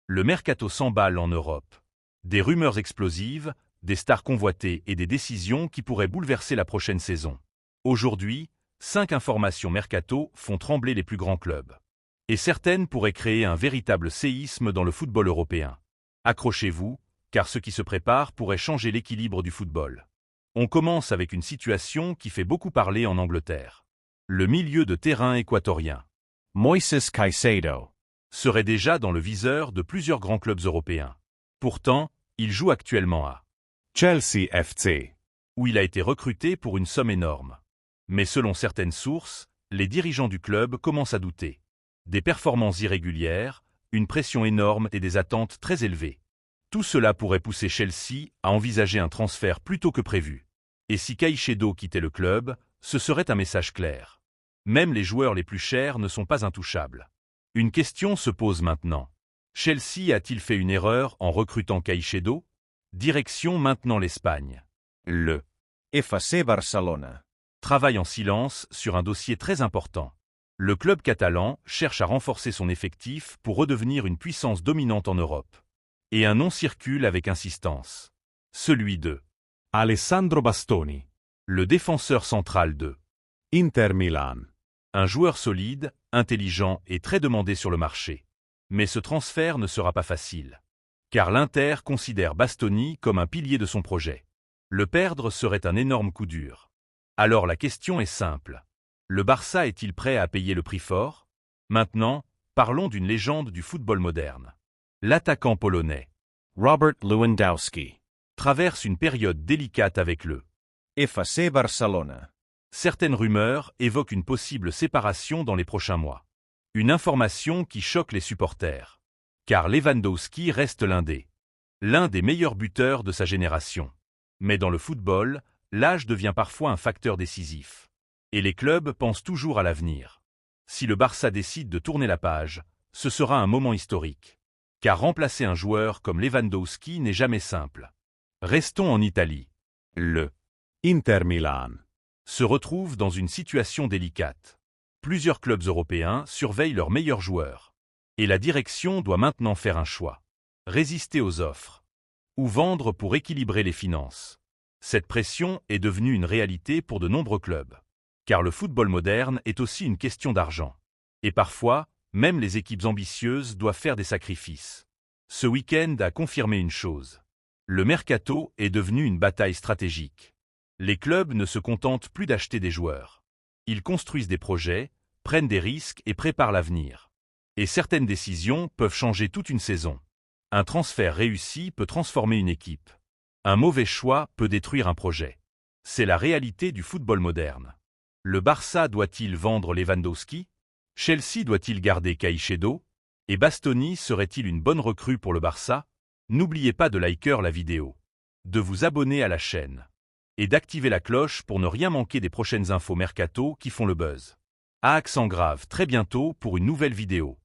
Le mercato s'emballe en Europe. Des rumeurs explosives, des stars convoitées et des décisions qui pourraient bouleverser la prochaine saison. Aujourd'hui, 5 informations mercato font trembler les plus grands clubs. Et certaines pourraient créer un véritable séisme dans le football européen. Accrochez-vous, car ce qui se prépare pourrait changer l'équilibre du football. On commence avec une situation qui fait beaucoup parler en Angleterre. Le milieu de terrain équatorien, Moises Caicedo, serait déjà dans le viseur de plusieurs grands clubs européens. Pourtant, il joue actuellement à Chelsea FC, où il a été recruté pour une somme énorme. Mais selon certaines sources, les dirigeants du club commencent à douter. Des performances irrégulières, une pression énorme et des attentes très élevées. Tout cela pourrait pousser Chelsea à envisager un transfert plus tôt que prévu. Et si Caicedo quittait le club, ce serait un message clair. Même les joueurs les plus chers ne sont pas intouchables. Une question se pose maintenant. Chelsea a-t-il fait une erreur en recrutant Caicedo? Direction maintenant l'Espagne. Le FC Barcelona, travaille en silence sur un dossier très important. Le club catalan cherche à renforcer son effectif pour redevenir une puissance dominante en Europe. Et un nom circule avec insistance. Celui de Alessandro Bastoni, le défenseur central de Inter Milan, un joueur solide, intelligent et très demandé sur le marché. Mais ce transfert ne sera pas facile. Car l'Inter considère Bastoni comme un pilier de son projet. Le perdre serait un énorme coup dur. Alors la question est simple. Le Barça est-il prêt à payer le prix fort? Maintenant, parlons d'une légende du football moderne. L'attaquant polonais Robert Lewandowski, traverse une période délicate avec le FC Barcelona, Certaines rumeurs évoquent une possible séparation dans les prochains mois. Une information qui choque les supporters. Car Lewandowski reste l'un des meilleurs buteurs de sa génération. Mais dans le football, l'âge devient parfois un facteur décisif. Et les clubs pensent toujours à l'avenir. Si le Barça décide de tourner la page, ce sera un moment historique. Car remplacer un joueur comme Lewandowski n'est jamais simple. Restons en Italie. Le Inter Milan, se retrouve dans une situation délicate. Plusieurs clubs européens surveillent leurs meilleurs joueurs. Et la direction doit maintenant faire un choix. Résister aux offres. Ou vendre pour équilibrer les finances. Cette pression est devenue une réalité pour de nombreux clubs. Car le football moderne est aussi une question d'argent. Et parfois, même les équipes ambitieuses doivent faire des sacrifices. Ce week-end a confirmé une chose. Le mercato est devenu une bataille stratégique. Les clubs ne se contentent plus d'acheter des joueurs. Ils construisent des projets, prennent des risques et préparent l'avenir. Et certaines décisions peuvent changer toute une saison. Un transfert réussi peut transformer une équipe. Un mauvais choix peut détruire un projet. C'est la réalité du football moderne. Le Barça doit-il vendre Lewandowski? Chelsea doit-il garder Caicedo? Et Bastoni serait-il une bonne recrue pour le Barça? N'oubliez pas de liker la vidéo, de vous abonner à la chaîne et d'activer la cloche pour ne rien manquer des prochaines infos mercato qui font le buzz. À accent grave très bientôt pour une nouvelle vidéo.